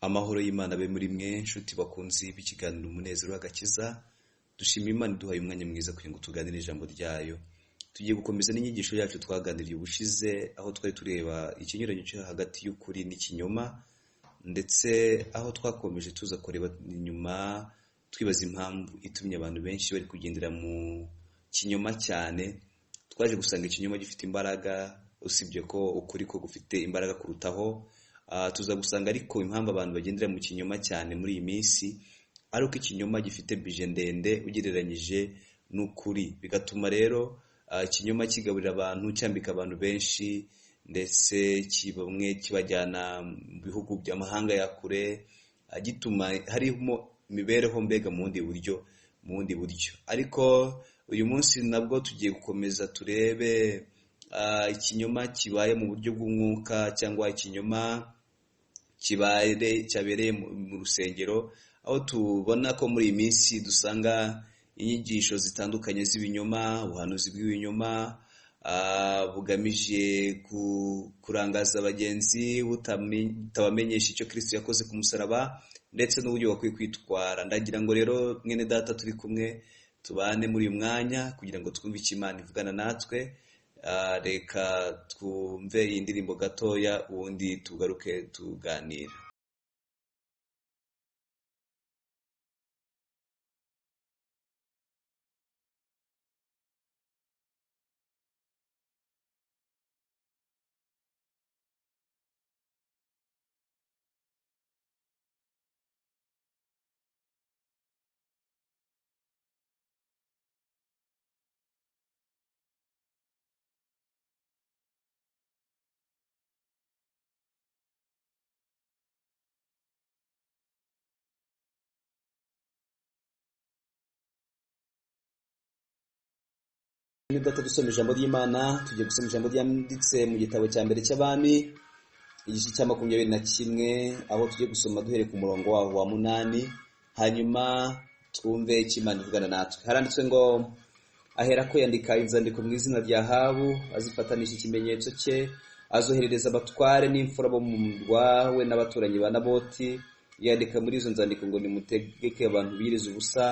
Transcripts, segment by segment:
Amahoro y'Imana abe muri mwe nshuti bakunzi b'ikiganiro umunezero w'agakiza. Dushima Imana iduhaye umwanya mwiza kugira ngo tuganire ijambo ryayo. Tugiye gukomeza n'inyigisho yacu twaganiriye ubushize, aho twari tureba ikinyuranyo cyo hagati y'ukuri n'ikinyoma, ndetse aho twakomeje tuza kureba inyuma twibaza impamvu itumye abantu benshi bari kugendera mu kinyoma cyane. Twaje gusanga ikinyoma gifite imbaraga, usibye ko ukuri ko gufite imbaraga kurutaho. Tuza gusanga ariko impamvu abantu bagendera mu kinyoma cyane muri iyi minsi ari uko ikinyoma gifite bije ndende ugereranyije n'ukuri, bigatuma rero ikinyoma kigaburira abantu, cyambika abantu benshi, ndetse bamwe kibajyana mu bihugu by'amahanga ya kure, gituma harimo imibereho mbega mu bundi buryo. Ariko uyu munsi nabwo tugiye gukomeza turebe ikinyoma kibaye mu buryo bw'umwuka, cyangwa ikinyoma cyabereye mu rusengero, aho tubona ko muri iyi minsi dusanga inyigisho zitandukanye z'ibinyoma, ubuhanuzi bw'ibinyoma bugamije kurangaza abagenzi, butabamenyesha icyo Kristo yakoze ku musaraba, ndetse n'uburyo bakwiye kwitwara. Ndagira ngo rero mwene data turi kumwe tubane muri uyu mwanya kugira ngo twumve icyo Imana ivugana natwe. Reka twumve iyi ndirimbo gatoya, ubundi tugaruke tuganira. Data, dusoma ijambo ry'Imana. Tugiye gusoma ijambo ryanditse mu gitabo cya mbere cy'Abami, igice cya 21, aho tugiye gusoma duhereye ku murongo waho wa 8, hanyuma twumve icyo Imana ivugana natwe. Haranditswe ngo, aherako yandika inzandiko mu izina rya Ahabu, azifatanisha ikimenyetso cye, azoherereza abatware n'imfura bo mu murwa we n'abaturanyi ba Naboti. Yandika muri izo nzandiko ngo nimutegeke abantu biyiriza ubusa,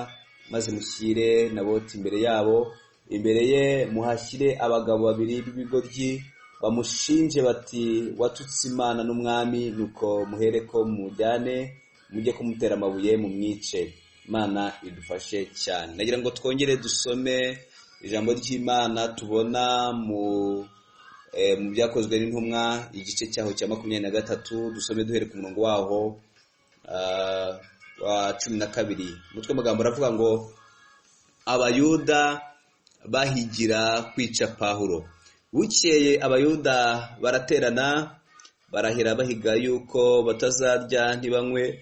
maze mushyire Naboti imbere yabo. Imbere ye muhashyire abagabo 2 b'ibigoryi, bamushinje bati, watutse Imana n'umwami, nuko muhereko mujyane, mujye kumutera amabuye mu mwice. Imana idufashe cyane. Nagira ngo twongere dusome ijambo ry'Imana tubona mu byakozwe n'intumwa, igice cyaho cya 23, dusome duhere ku murongo waho wa 12. Umutwe w'amagambo aravuga ngo, Abayuda bahigira kwica Pawulo. Bukeye Abayuda baraterana, barahira bahiga yuko batazarya ntibanywe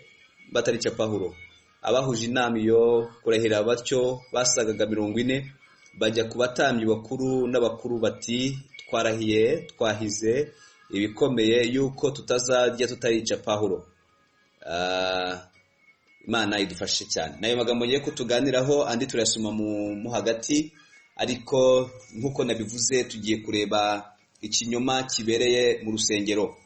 batarica Pawulo. Abahuje inama iyo kurahira batyo basagaga 40, bajya ku batambyi bakuru n'abakuru bati, twahize ibikomeye yuko tutazarya tutarica Pawulo. Imana idufashe cyane. Nayo magambo ngiye kutuganiraho, andi turasoma mu hagati, ariko nkuko nabivuze tugiye kureba ikinyoma kibereye mu rusengero.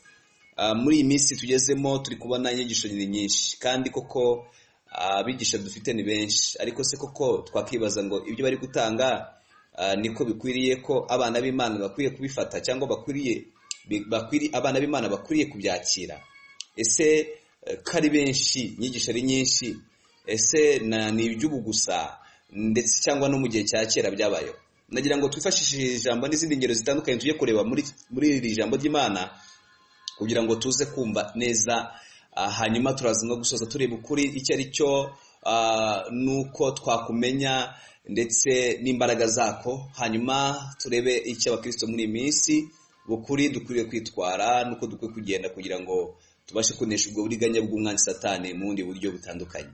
Muri iyi minsi tugezemo turi kubona inyigisho nyinshi, kandi koko abigisha dufite ni benshi, ariko se koko twakibaza ngo ibyo bari gutanga niko bikwiriye ko abana b'Imana bakwiye kubifata, cyangwa abana b'Imana bakwiye kubyakira? Ese kari benshi, inyigisho ari nyinshi, ese ni iby'ubu gusa, ndetse cyangwa no mu gihe cya kera byabayeho? Nagira ngo twifashishe ijambo n'izindi ngero zitandukanye tujye kureba muri iri jambo ry'Imana, kugira ngo tuze kumva neza. Hanyuma turaza no gusoza tureba ukuri icyo ari cyo, nuko twakumenya, ndetse n'imbaraga zako. Hanyuma turebe icyo abakristo muri iyi minsi bukuri dukwiriye kwitwara, nuko dukwiye kugenda kugira ngo tubashe kunesha ubwo buriganya bw'umwanzi Satani mu bundi buryo butandukanye.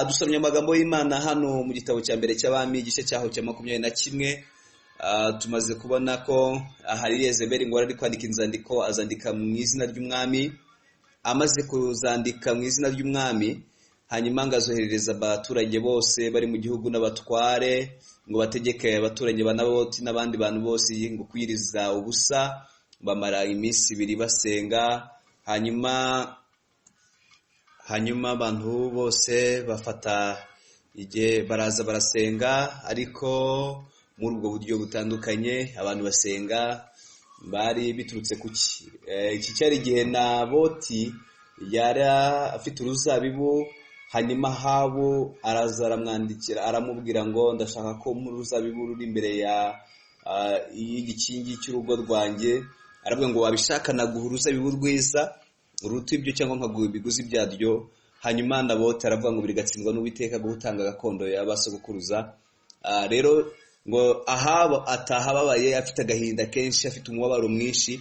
Dusomye amagambo y'Imana hano mu gitabo cya mbere cy'Abami, igice cyaho cya 21. Tumaze kubona ko hari Yezebeli ngo ari kwandika inzandiko, azandika mu izina ry'umwami. Amaze kuzandika mu izina ry'umwami, hanyuma ngazoherereza abaturage bose bari mu gihugu n'abatware, ngo bategeke abaturage ba Naboti n'abandi bantu bose ngo kwiriza ubusa. Bamara iminsi 2 basenga, hanyuma hanyuma abantu bose bafata igihe baraza barasenga, ariko muri ubwo buryo butandukanye. Abantu basenga bari biturutse kuki iki cyari igihe Naboti yari afite uruzabibu, hanyuma Ahabu araza aramwandikira aramubwira ngo ndashaka ko mu ruzabibu ruri imbere y'igikingi cy'urugo rwanjye. Aravuga ngo wabishaka naguha uruzabibu rwiza uruta ibyo cyangwa nkaguha ibiguzi byaryo. Hanyuma Naboti aravuga ngo birigatsindwa n'Uwiteka gutanga gakondo y'abasogokuruza. Rero ngo Ahabu ataha ababaye, afite agahinda kenshi, afite umubabaro mwinshi.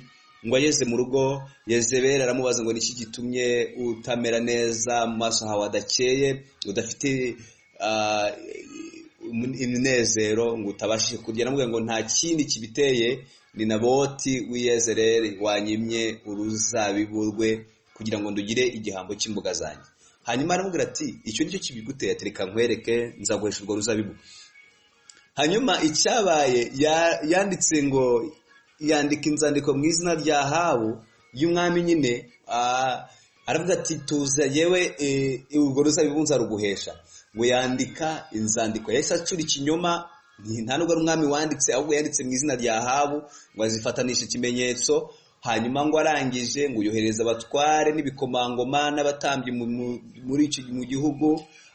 Ngo ageze mu rugo, Yezebeli aramubaza ngo niki gitumye utamera neza, mu maso hawe adakeye, udafite iminezero, ngo utabashije kurya. Aramubwira ngo nta kindi kibiteye, ni Naboti w'i Yezereli wanyimye uruzabibu rwe kugira ngo ndugire igihambo cy'imboga zanjye. Hanyuma aramubwira ati icyo nicyo kibiguteye, atereka nkwereke, nzaguhesha urwo ruzabibu. Hanyuma icyabaye, yanditse ngo yandika inzandiko mu izina rya Ahabu y'umwami nyine. Aravuga ati tuza yewe urwo ruzabibu nzaruguhesha. Ngo yandika inzandiko, yahise acura ikinyoma, nta nubwo ari umwami wanditse, ahubwo yanditse mu izina rya Ahabu ngo azifatanishe ikimenyetso. Hanyuma ngo arangije ngo yohereza abatware n'ibikomangoma n'abatambyi mu gihugu,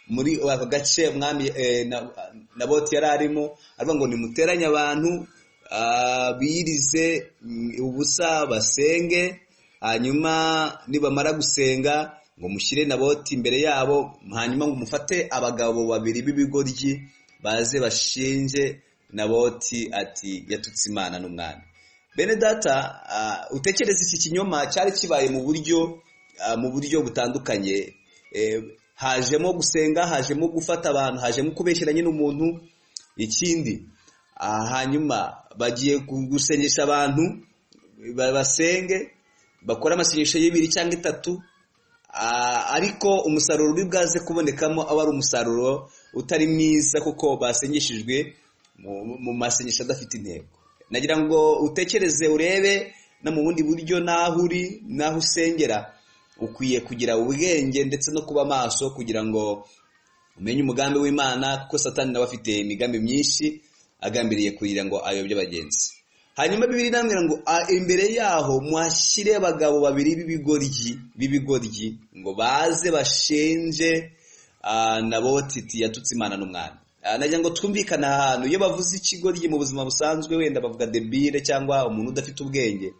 muri aka gace umwami Naboti yari arimo. Aravuga ngo nimuteranye abantu biyirize ubusa basenge, hanyuma nibamara gusenga ngo mushyire Naboti imbere yabo, hanyuma ngo mufate abagabo babiri b'ibigoryi baze bashinje Naboti ati yatutse Imana n'umwami. Bene data, utekereza iki kinyoma cyari kibaye mu buryo butandukanye. Hajemo gusenga, hajemo gufata abantu, hajemo kubeshyeranye n'umuntu. Ikindi hanyuma bagiye gusengesha abantu basenge, bakora amasengesho y'ibiri cyangwa itatu, ariko umusaruro uri bwaze kubonekamo aba ari umusaruro utari mwiza, kuko basengeshejwe mu masengesho adafite intego. Nagira ngo utekereze urebe no mu bundi buryo, naho uri naho usengera ukwiye kugira ubwenge ndetse no kuba maso, kugira ngo umenye umugambi w'Imana, kuko Satani nawe afite imigambi myinshi agambiriye kugira ngo ayobye abagenzi. Hanyuma Bibiliya inambwira ngo imbere yaho muhashyire abagabo babiri b'ibigoryi ngo baze bashenje Naboti ati yatutse Imana n'umwami. Nagira ngo twumvikane ahantu, iyo bavuze ikigoryi mu buzima busanzwe wenda bavuga debile cyangwa umuntu udafite ubwenge,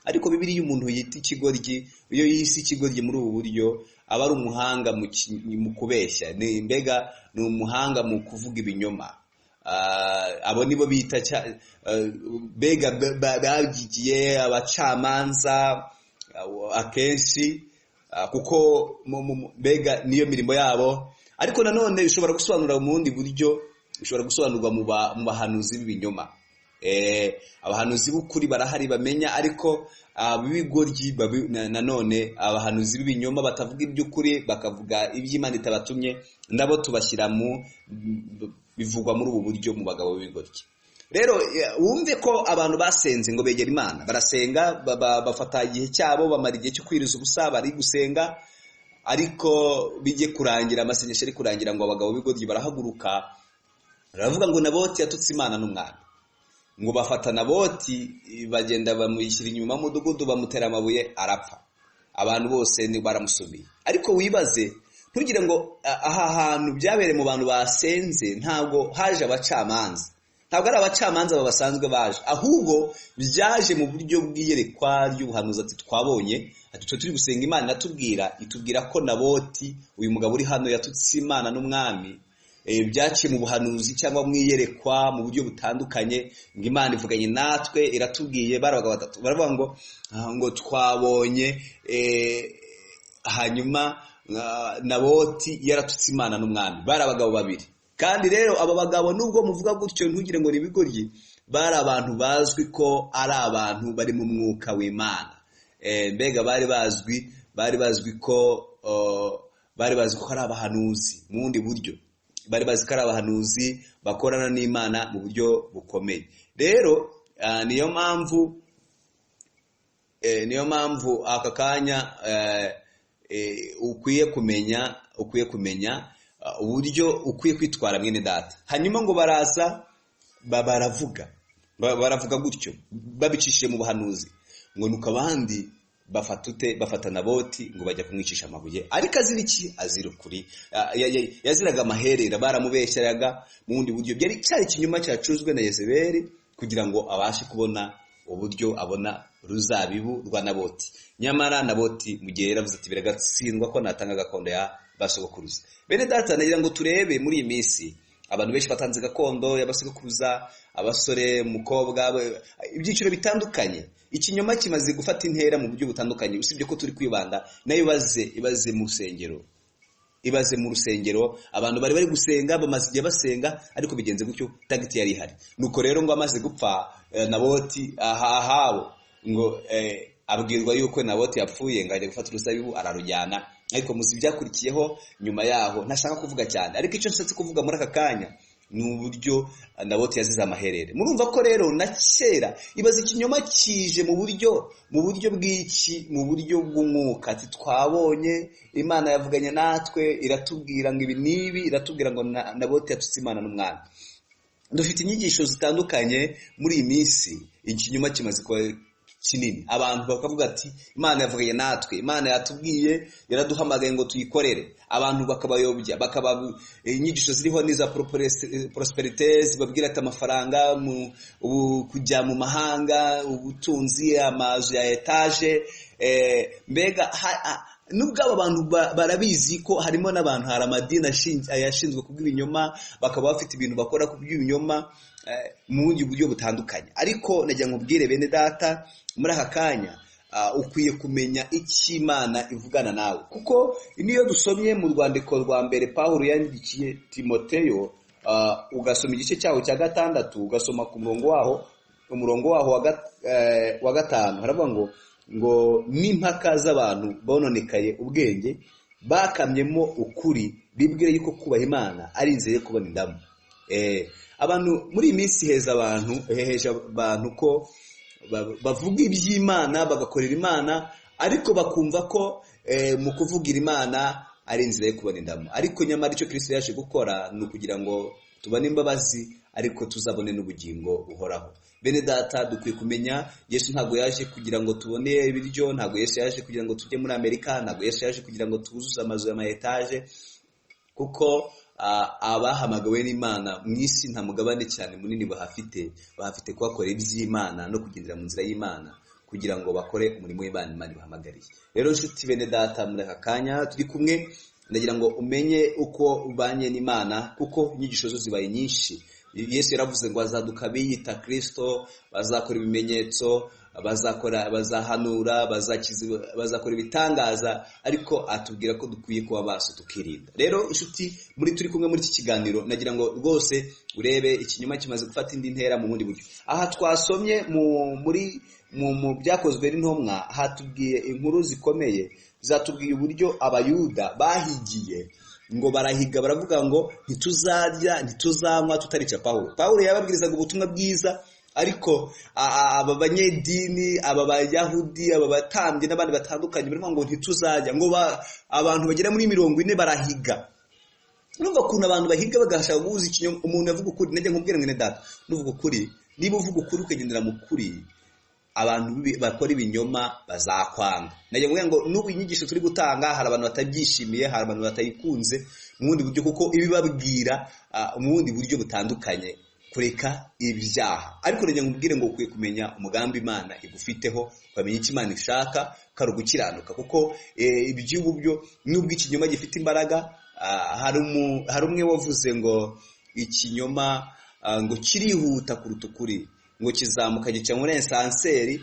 ariko Bibiliya iyo umuntu yita ikigoryi, iyo yise ikigoryi muri ubu buryo, aba ari umuhanga mu kubeshya, mbega ni umuhanga mu kuvuga ibinyoma. Abo nibo bita mbega babyigiye abacamanza akenshi, kuko mbega niyo mirimo yabo. Ariko nanone bishobora gusobanura mu bundi buryo, bishobora gusobanurwa mu bahanuzi b'ibinyoma. Abahanuzi b'ukuri barahari bamenya, ariko b'ibigoryi nanone abahanuzi b'ibinyoma batavuga iby'ukuri, bakavuga iby'Imana itabatumye, nabo tubashyira bivugwa muri ubu buryo mu bagabo b'ibigoryi. Rero wumve ko abantu basenze ngo begera Imana, barasenga, bafata igihe cyabo, bamara igihe cyo kwiriza ubusa, bari gusenga, ariko bijye kurangira, amasengesho ari kurangira, ngo abagabo b'ibigoryi barahaguruka, baravuga ngo Naboti yatutse Imana n'umwami. Ngo bafata Naboti, bagenda bamushyira inyuma y'umudugudu, bamutera amabuye, arapfa. Abantu bose baramusubiye. Ariko wibaze, ntugire ngo aha hantu byabereye mu bantu basenze, ntabwo haje abacamanza, ntabwo ari abacamanza babasanzwe baje, ahubwo byaje mu buryo bw'iyerekwa ry'ubuhanuzi. Ati twabonye, ati turi gusenga, Imana itubwira ko Naboti uyu mugabo uri hano yatutse Imana n'umwami. Byaciye mu buhanuzi cyangwa mu iyerekwa mu buryo butandukanye, ngo Imana ivuganye natwe, iratubwiye. Barabaga batatu, baravuga ngo twabonye hanyuma Naboti yaratutse Imana n'umwami. Bari abagabo babiri, kandi rero aba bagabo nubwo muvuga gutyo ntugire ngo ni ibigoryi, bari abantu bazwi ko ari abantu bari mu mwuka w'Imana. Mbega bari bazwi ko ari abahanuzi mu bundi buryo, bari bazi ko ari abahanuzi bakorana n'Imana mu buryo bukomeye. Rero niyo mpamvu aka kanya ukwiye kumenya uburyo ukwiye kwitwara mwene data. Hanyuma ngo baraza baravuga gutyo babicishije mu buhanuzi ngo nuko abandi bafata Naboti ngo bajya kumwicisha amabuye, ariko azira iki? Azira ukuri. Yaziraga amaherera, baramubeshyeraga mu bundi buryo. Byari cyari ikinyoma cyacuzwe na Yezebeli kugira ngo abashe kubona uburyo abona ruzabibu rwa Naboti. Nyamara Naboti mu gihe yaravuze ati biragatsindwa ko natanga gakondo ya basogokuruza. Bene data, nagira ngo turebe muri iyi minsi abantu benshi batanze gakondo y'abasogokuruza, abasore, umukobwa, ibyiciro bitandukanye. Ikinyoma kimaze gufata intera mu buryo butandukanye, usibye ko turi kwibanda nayo ibaze mu rusengero. Ibaze mu rusengero, abantu bari gusenga, bamaze igihe basenga, ariko bigenze gutyo, tagiti yari ihari. Nuko rero ngo amaze gupfa Naboti ahawe ngo abwirwa yuko Naboti yapfuye, ngo ajya gufata uruzabibu ararujyana. Ariko muzi byakurikiyeho nyuma yaho ntashaka kuvuga cyane, ariko icyo nshatse kuvuga muri aka kanya ni uburyo Naboti yazize amaherere. Murumva ko rero na kera ibaze ikinyoma kije mu buryo bw'iki, mu buryo bw'umwuka. Ati twabonye Imana yavuganye natwe, iratubwira ngo ibi nibi, iratubwira ngo Naboti yatutse Imana n'umwana. Dufite inyigisho zitandukanye muri iyi minsi, ikinyoma kimaze kuba kinini. Abantu bakavuga ati Imana yavuganye natwe, Imana yatubwiye, yaraduhamagaye ngo tuyikorere. Abantu bakabayobya, inyigisho ziriho n'iza prosperite, zibabwira ati amafaranga, kujya mu mahanga, ubutunzi, amazu ya etaje. Mbega nubwo aba bantu barabizi ko harimo n'abantu, hari amadini yashinzwe kubw'ibinyoma, bakaba bafite ibintu bakora kubw'ibinyoma mu bundi buryo butandukanye. Ariko nagira ngo ubwire bene data, muri aka kanya ukwiye kumenya icyo Imana ivugana nawe, kuko niyo dusomye mu rwandiko rwa mbere Pawulo yandikiye Timoteyo, ugasoma igice cyaho cya 6, ugasoma ku umurongo waho wa 5, haravuga ngo n'impaka z'abantu bononekaye ubwenge bakamyemo ukuri, bibwire yuko kubaha Imana ari inzira yo kubona indamu. Abantu muri iyi minsi heheje abantu ko bavuga iby'Imana, bagakorera Imana, ariko bakumva ko mu kuvugira Imana ari inzira yo kubona indamu. Ariko nyamara icyo Kristo yaje gukora ni ukugira ngo tubone imbabazi, ariko tuzabone n'ubugingo buhoraho. Bene data, dukwiye kumenya Yesu ntabwo yaje kugira ngo tubone ibiryo, ntabwo Yesu yaje kugira ngo tujye muri Amerika, ntabwo Yesu yaje kugira ngo tuzuze amazu y'ama etaje, kuko abahamagawe n'Imana mu isi nta mugabane cyane munini bahafite kuhakorera iby'Imana no kugendera mu nzira y'Imana, kugira ngo bakore umurimo w'Imana Imana ibahamagariye. Rero nshuti bene data, muri aka kanya turi kumwe, ndagira ngo umenye uko ubanye n'Imana, kuko inyigisho zo zibaye nyinshi. Yesu yaravuze ngo azaduka biyita Kristo, bazakora ibimenyetso, bazahanura, bazakora ibitangaza, ariko atubwira ko dukwiye kuba baso tukirinda. Rero inshuti, turi kumwe muri iki kiganiro, nagira ngo rwose urebe ikinyoma kimaze gufata indi ntera mu bundi buryo. Aha twasomye mu byakozwe n'intumwa, hatubwiye inkuru zikomeye, zatubwiye uburyo abayuda bahigiye, ngo barahiga, baravuga ngo ntituzarya ntituzanywa tutarica Pawulo. Pawulo yababwirizaga ubutumwa bwiza, ariko aba banyedini, aba bayahudi, aba batambye n'abandi batandukanye baravuga ngo ntituzarya, ngo abantu bagera muri 40 barahiga. Urumva ukuntu abantu bahiga bagashaka guhuza ikinyoma. Umuntu yavuga ukuri, najya nkubwira mwene data, nuvuga ukuri, niba uvuga ukuri ukagendera mu kuri, abantu bakora ibinyoma bazakwanga. Najya mvuga ngo n'ubu inyigisho turi gutanga hari abantu batabyishimiye, hari abantu batayikunze mu bundi buryo, kuko ibibabwira mu bundi buryo butandukanye kureka ibyaha. Ariko najya nkubwire ngo ukwiye kumenya umugambi Imana igufiteho, ukamenya icyo Imana ishaka, kari gukiranuka, kuko iby'ubu byo n'ubwo ikinyoma gifite imbaraga. Hari umwe wavuze ngo ikinyoma ngo kirihuta kuruta ukuri, ngo kizamuka gica muri esanseri,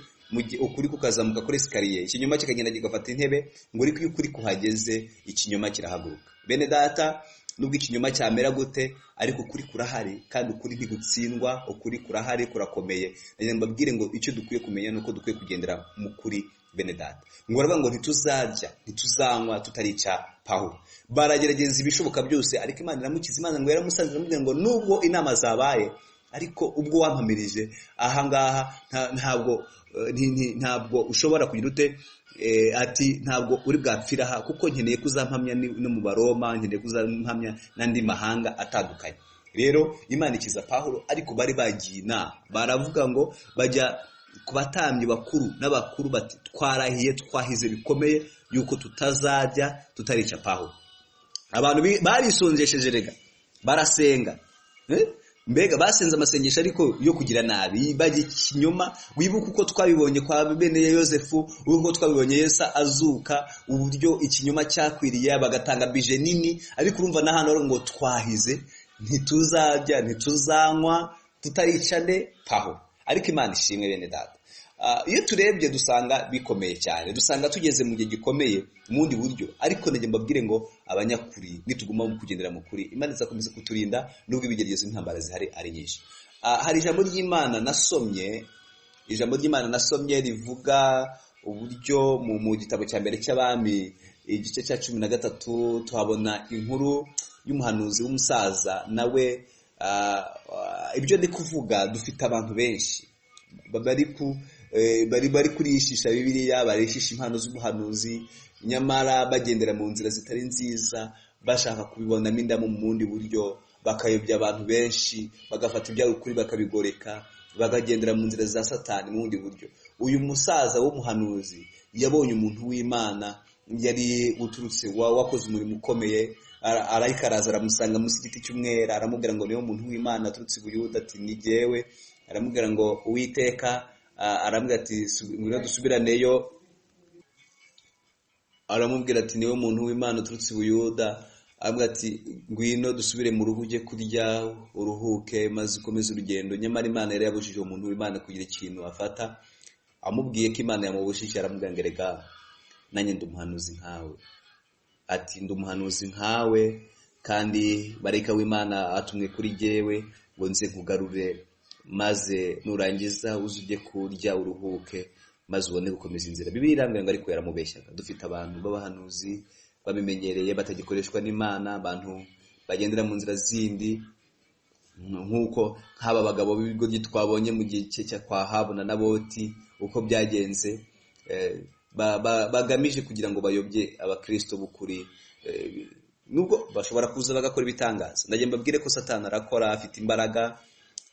ukuri kukazamuka kuri esikariye, ikinyoma kikagenda kigafata intebe, ngo ariko iyo ukuri kuhageze ikinyoma kirahaguruka. Bene data, nubwo ikinyoma cyamera gute, ariko ukuri kurahari, kandi ukuri ntigutsindwa, ukuri kurahari, kurakomeye. Mbabwire ngo icyo dukwiye kumenya nuko dukwiye kugendera mu kuri. Bene data, ngo baravuga ngo ntituzarya ntituzanywa tutarica Pawulo. Baragerageza ibishoboka byose, ariko Imana iramukiza. Imana ngo yaramusanze, iramubwira ngo nubwo inama zabaye, ariko ubwo wampamirije ahangaha ntabwo ushobora kugira ute ati ntabwo uri bwapfira aha kuko nkeneye kuzampamya no mu Baroma, nkeneye kuzampamya n'andi mahanga atandukanye. Rero Imana ikiza Pawulo, ariko bari bagiye inama, baravuga ngo bajya ku batambyi bakuru n'abakuru bati twarahiye twahize bikomeye yuko tutazajya tutarica Pawulo. Abantu barisonjesheje rega, barasenga, mbega basenze amasengesho ariko yo kugira nabi, bajya ikinyoma. Wibuka uko twabibonye kwa bene Yosefu, uko twabibonye Yesu azuka, uburyo ikinyoma cyakwiriye, bagatanga bije nini, ariko urumva na hano ngo twahize ntituzajya ntituzanywa tutaricane Pawulo. Ariko Imana ishimwe bene data, iyo turebye dusanga bikomeye cyane, dusanga tugeze mu gihe gikomeye mu bundi buryo. Ariko nege mbabwire ngo abanyakuri nituguma mu kugendera mu kuri, Imana izakomeza kuturinda nubwo ibigeragezo n'intambara zihari ari nyinshi. Hari ijambo ry'Imana nasomye rivuga uburyo mu gitabo cya mbere cy'Abami igice cya 13 tuhabona inkuru y'umuhanuzi w'umusaza. Nawe ibyo ndi kuvuga, dufite abantu benshi bari kurishisha Bibiliya, barishisha impano z'ubuhanuzi, nyamara bagendera mu nzira zitari nziza, bashaka kubibonamo indamu mu bundi buryo, bakayobya abantu benshi, bagafata ibyari ukuri bakabigoreka, bakagendera mu nzira za Satani mu bundi buryo. Uyu musaza w'umuhanuzi yabonye umuntu w'Imana yari uturutse wakoze umurimo ukomeye, arayikaraza aramusanga mu giti cy'umwera, aramubwira ngo niyo muntu w'Imana aturutse i Buyuda. Ati ni jyewe. Aramubwira ngo Uwiteka, aramubwira ati ngwino dusubiraneyo. Aramubwira ati niwe muntu w'Imana aturutse i Buyuda. Aramubwira ati ngwino dusubire mu rugo ujye kurya uruhuke maze ukomeze urugendo. Nyamara Imana yari yabujije umuntu w'Imana kugira ikintu afata. Amubwiye ko Imana yamubujije, aramubwira ngo erega nanjye ndi umuhanuzi nkawe. Ati ndi umuhanuzi nkawe, kandi marayika w'Imana atumwe kuri jyewe ngo nze nkugarure, maze nurangiza uze kurya uruhuke maze ubone gukomeza inzira. Bibiliya irambwira ngo ariko yaramubeshyaga. Dufite abantu b'abahanuzi babimenyereye, batagikoreshwa n'Imana, abantu bagendera mu nzira zindi, nk'uko nk'aba bagabo b'ibigoryi twabonye mu gihe cya kwa Ahabu na Naboti uko byagenze, bagamije kugira ngo bayobye abakristo b'ukuri. Nubwo bashobora kuza bagakora ibitangaza, ndagiye mbabwire ko Satani arakora, afite imbaraga.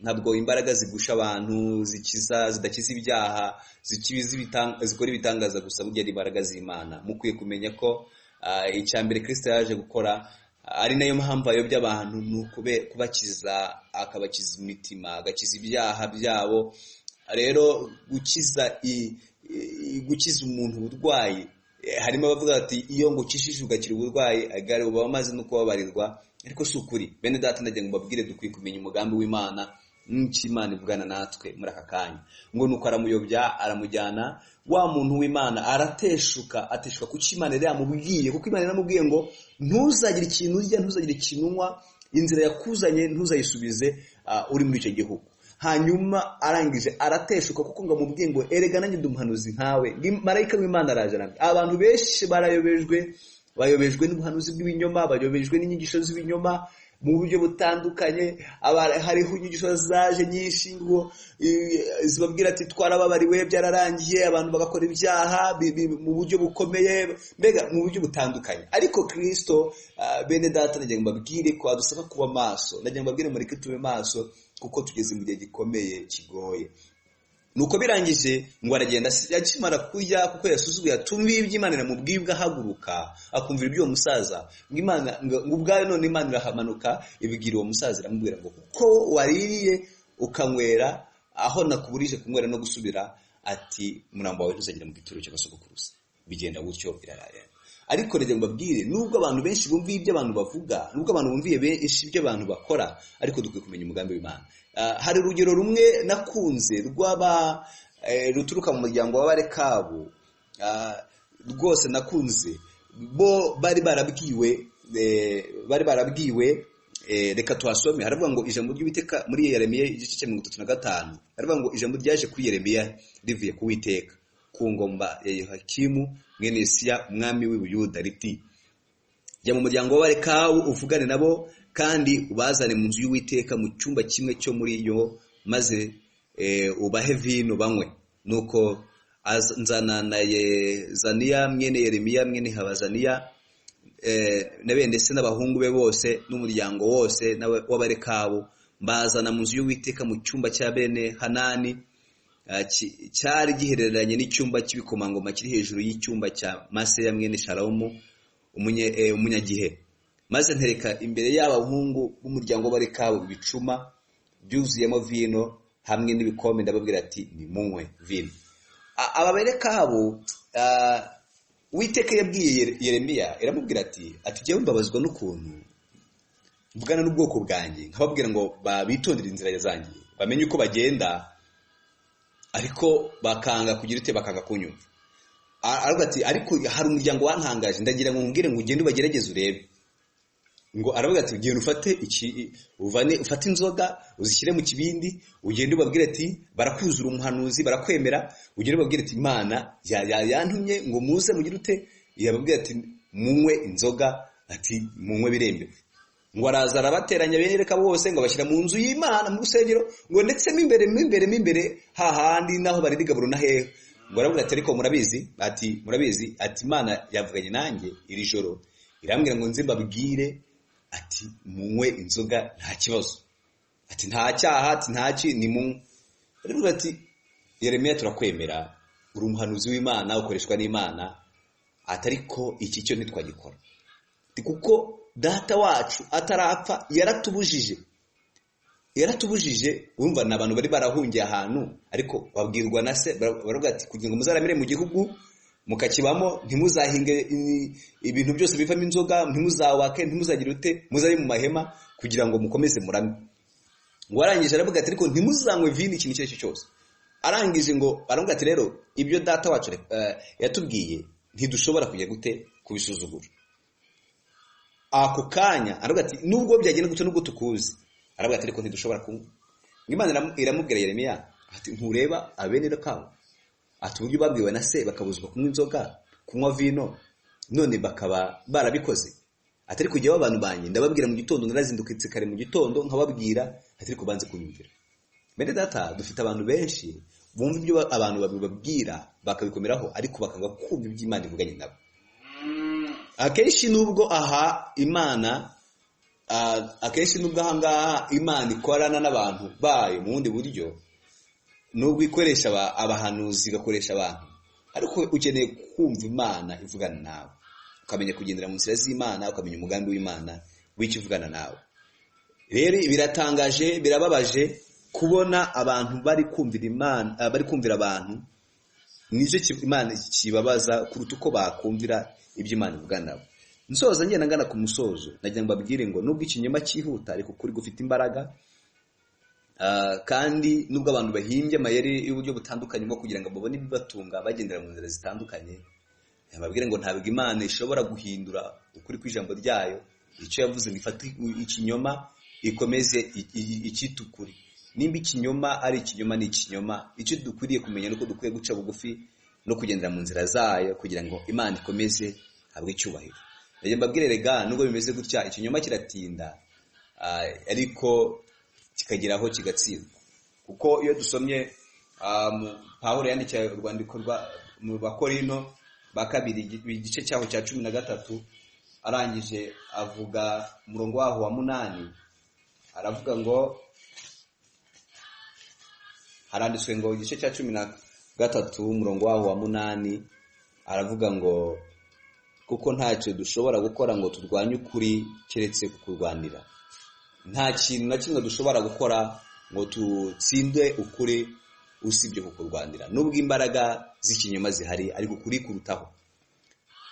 Ntabwo imbaraga zigusha abantu zidakiza ibyaha, zikora ibitangaza gusa, burya ari imbaraga z'Imana. Mukwiye kumenya ko icyambere Kristo yaje gukora, ari nayo mpamvu ayobya abantu, ni kubakiza, akabakiza imitima, agakiza ibyaha byabo. Rero gukiza umuntu uburwayi, harimo abavuga ati iyo ngo ukishije ugakira uburwayi agare uba wamaze no kubabarirwa, ariko si ukuri. Bene data ndagira ngo mbabwire, dukwiye kumenya umugambi w'Imana n'icyo Imana ivugana natwe muri aka kanya. Ngo nuko aramuyobya, aramujyana. Wa muntu w'Imana ateshuka ku cyo Imana yari yamubwiye, kuko Imana yaramubwiye ngo ntuzagire ikintu urya, ntuzagire ikintu unywa, inzira yakuzanye ntuzayisubize uri muri icyo gihugu. Hanyuma arangije arateshuka, kuko ngo amubwiye ngo erega nanjye ndi umuhanuzi nkawe. Marayika w'Imana araje arambye. Abantu benshi bayobejwe n'ubuhanuzi bw'ibinyoma, bayobejwe n'inyigisho z'ibinyoma mu buryo butandukanye. Hariho inyigisho zaje nyinshi ngo zibabwira ati twarababariwe, byararangiye, abantu bagakora ibyaha mu buryo bukomeye, mbega mu buryo butandukanye. Ariko Kristo, bene data, nagira ngo mbabwire ko adusaba kuba maso. Nagira ngo mbabwire mureke tube maso, kuko tugeze mu gihe gikomeye kigoye. Nuko birangije ngo aragenda, akimara kurya, kuko yasuzuguye atumviye iby'Imana iramubwiye, ahaguruka akumvira iby'uwo musaza. Ngo ubwayo none Imana irahamanuka ibwira uwo musaza, iramubwira ngo kuko waririye ukanywera aho nakuburije kunywera no gusubira, ati umurambo wawe ntuzagera mu gituro cy'abasogokuruza. Bigenda gutyo birarara. Ariko rege mbabwire, nubwo abantu benshi bumviye ibyo abantu bavuga, nubwo abantu bumviye benshi ibyo abantu bakora, ariko dukwiye kumenya umugambi w'Imana. Hari urugero rumwe nakunze ruturuka mu muryango w'Abarekabu, rwose nakunze. Bo bari barabwiwe, reka tuhasome. Haravuga ngo ijambo ry'Uwiteka muri Yeremiya igice cya 35, haravuga ngo ijambo ryaje kuri Yeremiya rivuye ku Uwiteka ku ngoma ya Yehoyakimu mwene Yosiya umwami w'i Buyuda, riti jya mu muryango w'Abarekabu uvugane nabo, kandi ubazane mu nzu y'Uwiteka mu cyumba kimwe cyo muri yo, maze ubahe vino banywe. Nuko nzana na Zaniya mwene Yeremiya mwene Habazaniya na bene se n'abahungu be bose n'umuryango wose w'abarekabu, mbazana mu nzu y'Uwiteka mu cyumba cya bene Hanani cyari gihereranye n'icyumba cy'ibikomangoma kiri hejuru y'icyumba cya Maseya mwene Shalomu umunyagihe. Maze ntereka imbere y'abahungu b'umuryango w'abarekabu ibicuma byuzuyemo vino hamwe n'ibikombe, ndababwira ati nimunywe vino. Aba barekabu Uwiteka yabwiye Yeremiya, iramubwira ati jyewe mbabazwa n'ukuntu mvugana n'ubwoko bwanjye nkababwira ngo bitondere inzira zanjye, bamenye uko bagenda, ariko bakanga kugira ute, bakanga kunyumva. Aravuga ati ariko hari umuryango wantangaje, ndagira ngo nkubwire ngo ugende ubagerageze urebe. Ngo aravuga ati genda ufate inzoga uzishyire mu kibindi, ugende ubabwire ati barakuzura umuhanuzi, barakwemera, ugende ubabwire ati Imana yantumye ngo muze mugire ute. Yababwira ati munywe inzoga, ati munywe birembe. Ngo araza arabateranya benereka bose, ngo bashyira mu nzu y'Imana mu rusengero, ngo ndetse mo imbere hahandi naho baririgaburo na hehe. Ngo aravuga ati ariko murabizi ati Imana yavuganye nanjye iri joro, irambwira ngo nze mbabwire ati munywe inzoga nta kibazo, ati nta cyaha, ati ntaki ni munywe. Aravuga ati Yeremiya turakwemera, uri umuhanuzi w'Imana, ukoreshwa n'Imana, atariko iki cyo ntitwagikora, kuko data wacu atarapfa yaratubujije. Urumva n'abantu bari barahungiye ahantu, ariko babwirwa na se, baravuga ati kugira ngo muzaramire mu gihugu mukakibamo, ntimuzahinge ibintu byose bivamo inzoga, ntimuzawake, ntimuzagire ute, muzabe mu mahema kugira ngo mukomeze murame. Ngo arangije aravuga ati ariko ntimuzanywe vino ikintu icyo ari cyo cyose. Arangije ngo aravuga ati rero ibyo data wacu yatubwiye ntidushobora kujya gute kubisuzugura. Ako kanya aravuga ati nubwo byagenda gute nubwo tukuzi, aravuga ati ariko ntidushobora kunywa. Imana iramubwira Yeremiya ati ntureba abenerekabu, ati uburyo babwiwe na se bakabuzwa kunywa inzoga, kunywa vino, none bakaba barabikoze. Ati ariko jyewe abantu banjye ndababwira mu gitondo, narazindukitse kare mu gitondo nkababwira, ati ariko banze kunyumvira. Bene data, dufite abantu benshi bumva ibyo abantu babibabwira bakabikomeraho, ariko bakanga kumva ibyo Imana ivuganye nabo. Akenshi nubwo ahangaha Imana ikorana n'abantu bayo mu bundi buryo, nubwo ikoresha abahanuzi igakoresha abantu, ariko ukeneye kumva Imana ivugana nawe, ukamenya kugendera mu nzira z'Imana, ukamenya umugambi w'Imana w'icyo ivugana nawe. Rero biratangaje, birababaje kubona abantu bari kumvira abantu, nicyo Imana kibabaza kuruta uko bakumvira ibyo Imana ivugana nabo. Nsoza ngenda ngana ku musozo, nagira ngo babwire ngo nubwo ikinyoma cyihuta, ariko kuri gufite imbaraga. Kandi nubwo abantu bahimbye amayeri y'uburyo butandukanye bwo kugira ngo babone ibibatunga bagendera mu nzira zitandukanye, babwire ngo ntabwo Imana ishobora guhindura ukuri kw'ijambo ryayo. Icyo yavuze ngo ifate ikinyoma ikomeze ikitukuri. Nimba ikinyoma ari ikinyoma, ni ikinyoma. Icyo dukwiriye kumenya nuko dukwiye guca bugufi no kugendera mu nzira zayo kugira ngo Imana ikomeze habwe icyubahiro. Ndagira mbabwire rega, nubwo bimeze gutya, ikinyoma kiratinda, ariko kikageraho kigatsindwa. Kuko iyo dusomye Pawulo yandikiye urwandiko mu Bakorino ba kabiri igice cyaho cya 13, arangije avuga umurongo waho wa 8, aravuga ngo, haranditswe ngo igice cya 13 umurongo waho wa 8, aravuga ngo kuko ntacyo dushobora gukora ngo turwanye ukuri keretse kukurwanira. Nta kintu na kimwe dushobora gukora ngo tutsinde ukuri usibye kukurwanira. Nubwo imbaraga z'ikinyoma zihari, ariko ukuri kurutaho.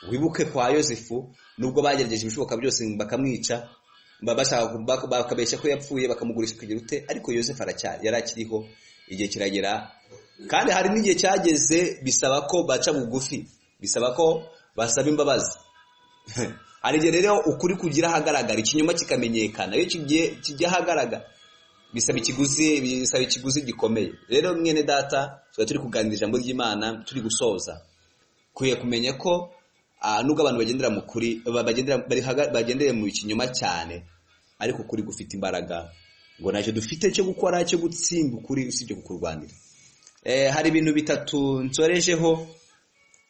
Wibuke kwa Yosefu, nubwo bagerageje ibishoboka byose bakamwica, bakabeshya ko yapfuye, bakamugurisha kugira ute, ariko Yosefu yari akiriho. Igihe kiragera, kandi hari n'igihe cyageze bisaba ko baca bugufi, bisaba ko basaba imbabazi. Hari igihe rero ukuri kugira ahagaragara, ikinyoma kikamenyekana. Iyo kijya ahagaragara bisaba ikiguzi gikomeye. Rero mwene data, turi kuganira ijambo ry'Imana, turi gusoza, kuye kumenya ko nubwo abantu bagendera mu kuri, bagendere mu kinyoma cyane, ariko ukuri gufite imbaraga, ngo ntacyo dufite cyo gukora cyo gutsinda ukuri usibye kukurwanira. hari ibintu bitatu nsorejeho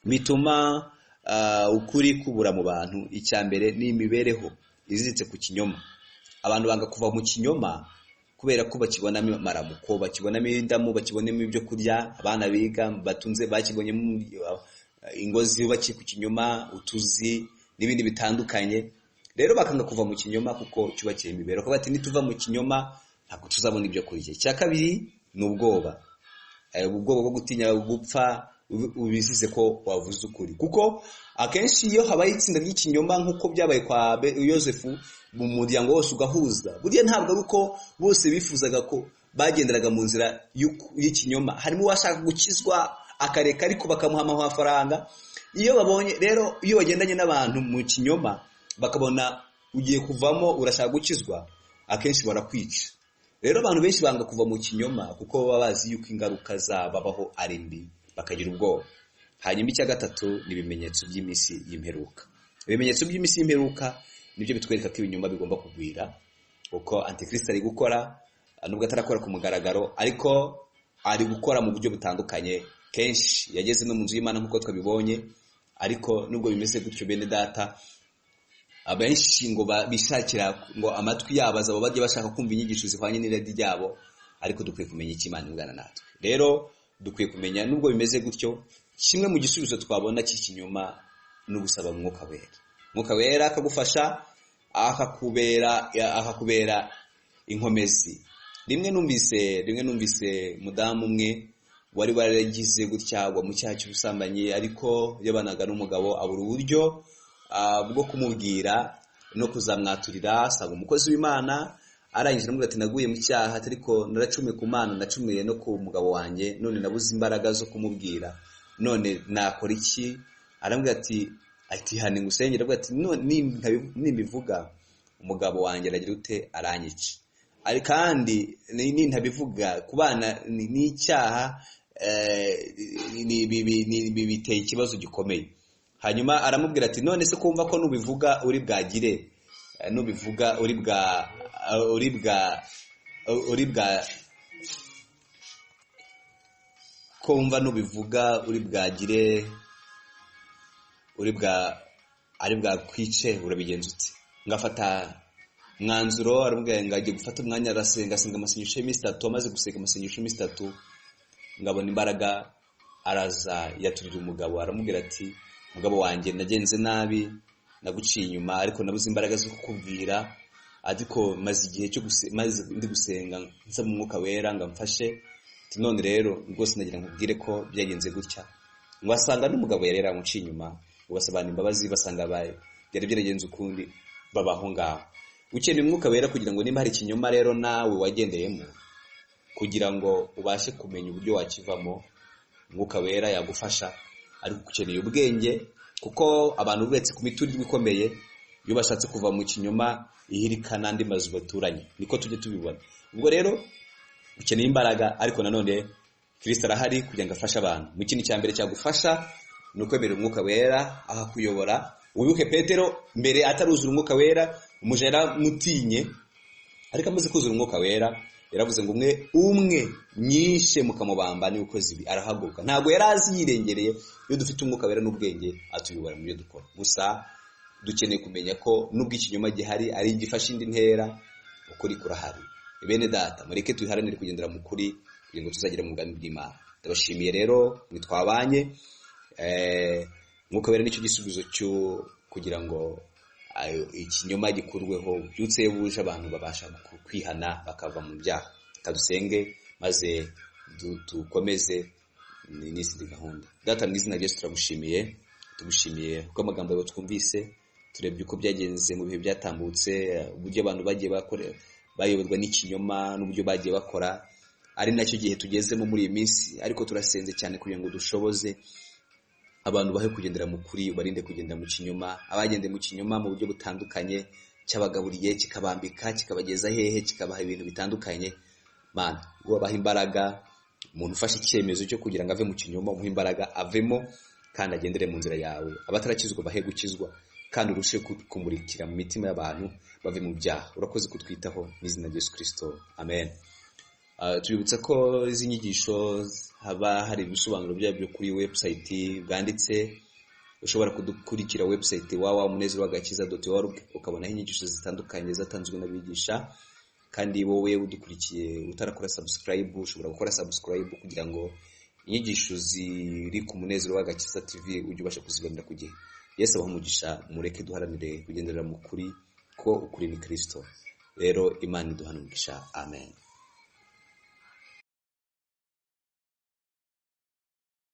bituma ukuri kubura mu bantu. Icya mbere ni imibereho iziritse ku kinyoma. Abantu banga kuva mu kinyoma kubera ko bakibonamo amaramuko, bakibonamo indamu, bakibonamo ibyo kurya, abana biga batunze bakibonyemo ingo zubakiye ku kinyoma, utuzi n'ibindi bitandukanye. Rero bakanga kuva mu kinyoma kuko cyubakiye imibereho. Bati nituva mu kinyoma ntabwo tuzabona ibyo kurya. Icya kabiri ni ubwoba. Ubwoba bwo gutinya gupfa ubizize ko wavuze ukuri. Kuko akenshi iyo habaye itsinda ry'ikinyoma nk'uko byabaye kwa Yosefu, mu muryango wose ugahuza, buriya ntabwo ari uko bose bifuzaga ko bagenderaga mu nzira y'ikinyoma. Harimo uwashaka gukizwa akareka ariko bakamuha amafaranga. Iyo babonye rero, iyo wagendanye n'abantu mu kinyoma bakabona ugiye kuvamo urashaka gukizwa, akenshi barakwica. Rero abantu benshi banga kuva mu kinyoma kuko baba bazi yuko ingaruka zababaho ari mbi, bakagira ubwoba. Hanyuma icya gatatu ni ibimenyetso by'iminsi y'imperuka. Ibimenyetso by'iminsi y'imperuka nibyo bitwereka ko ibinyoma bigomba kugwira, kuko Antikristo ari gukora, nubwo atarakora ku mugaragaro, ariko ari gukora mu buryo butandukanye. Kenshi yageze no mu nzu y'Imana nk'uko twabibonye, ariko nubwo bimeze gutyo bene data, abenshi ngo bishakira ngo amatwi yabo azaba bajye bashaka kumva inyigisho zihwanye n'irari ryabo, ariko dukwiye kumenya icyo Imana ivugana natwe. Rero dukwiye kumenya nubwo bimeze gutyo, kimwe mu gisubizo twabona cy'ikinyoma no gusaba Umwuka Wera. Umwuka Wera akagufasha, akakubera inkomezi. Rimwe numvise mudamu umwe wari waragize gutya wa mu cyaha cy'ubusambanyi, ariko yabanaga n'umugabo abura uburyo bwo kumubwira no kuzamwaturira. Asanga umukozi w'Imana, arangije aramubwira ati naguye mu cyaha, ariko naracumiye ku Mana, nacumuye no ku mugabo wanjye, none nabuze imbaraga zo kumubwira, none nakora iki? Aramubwira ati hane ngusengera. Avuga ati nimbivuga umugabo wanjye aragira ute? Aranyica. Ari kandi nintabivuga ku bana n'icyaha, biteye ikibazo gikomeye. Hanyuma aramubwira ati none se kumva ko nubivuga uri bwagire, nubivuga uri bwa kumva nubivuga uri bwagire, ari bwa kwice, urabigenza uti? Ngafata mwanzuro. Aramubwira ngo agiye gufata umwanya, arasenga amasengesho y'iminsi 3. Amaze gusenga amasengesho y'iminsi 3, ngabona imbaraga, araza yaturira umugabo. Aramubwira ati mugabo wanjye, nagenze nabi, naguciye inyuma, ariko nabuze imbaraga zo kukubwira, ariko maze igihe cyo ndi gusenga nsaba Umwuka Wera ngo amfashe. None rero rwose nagira nkubwire ko byagenze gutya. Ngo asanga n'umugabo yari yaramuciye inyuma, ubasabana imbabazi, basanga byari byaragenze ukundi, babaho ngaho. Ukeneye Umwuka Wera kugira ngo nimba hari ikinyoma rero nawe wagendeyemo, kugira ngo ubashe kumenya uburyo wakivamo, Umwuka Wera yagufasha. Ariko ukeneye ubwenge, kuko abantu betse ku miturirwa ikomeye, iyo bashatse kuva mu kinyoma ihirika n'andi mazu baturanye, niko tujye tubibona. Ubwo rero ukeneye imbaraga, ariko nanone Kristo arahari kugira ngo afashe abantu. Mu kintu cya mbere cyagufasha ni ukwemera Umwuka Wera ahakuyobora. Wibuke Petero mbere ataruzura Umwuka Wera, umuja yaramutinye, ariko amaze kuzura Umwuka Wera yaravuze ngo umwe nyishe mukamubamba ni ukoze ibi, arahaguruka. Ntabwo yari azi yirengereye. Iyo dufite Umwuka Wera n'ubwenge atuyobora mu byo dukora. Gusa dukeneye kumenya ko nubwo ikinyoma gihari ari igifasha indi ntera, ukuri kurahari. Bene data, mureke tuharanire kugendera mu kuri kugira ngo tuzagire mu bwami bw'Imana. Ndabashimiye rero twabanye. Umwuka Wera nicyo gisubizo cyo kugira ngo ikinyoma gikurweho, byutse buje abantu babasha kwihana bakava mu byaha. Kadusenge maze dukomeze n'izindi gahunda. Data, mu izina rya Yesu tugushimiye kuko amagambo yawe twumvise, turebye uko byagenze mu bihe byatambutse, uburyo abantu bagiye bayoborwa n'ikinyoma n'uburyo bagiye bakora, ari nacyo gihe tugezemo muri iyi minsi. Ariko turasenze cyane kugira ngo dushoboze abantu bahe kugendera mu kuri, barinde kugendera mu kinyoma. Abagendeye mu kinyoma mu buryo butandukanye, cyabagaburiye, kikabambika, kikabageza hehe, kikabaha ibintu bitandukanye. Mana, wabaha imbaraga. Umuntu ufashe icyemezo cyo kugira ngo ave mu kinyoma, umuhe imbaraga avemo kandi agendere mu nzira yawe. Abatarakizwa bahe gukizwa, kandi urushe kumurikira mu mitima y'abantu bave mu byaha. Urakoze kutwitaho, n'izina rya Yesu Kristo, amen. Tubibutsa ko izi nyigisho haba hari ibisobanuro byabyo kuri website bwanditse. Ushobora kudukurikira website www.umunezerwagakiza.org ukabonaho inyigisho zitandukanye zatanzwe n'abigisha. Kandi wowe udukurikiye utarakora subscribe ushobora gukora subscribe kugira ngo inyigisho ziri ku Munezero w'Agakiza TV ujye ubasha kuzibonera ku gihe. Yesu abaha umugisha, mureke duharanire kugendera mu kuri ko ukuri ni Kristo. Rero Imana iduhana umugisha. Amen.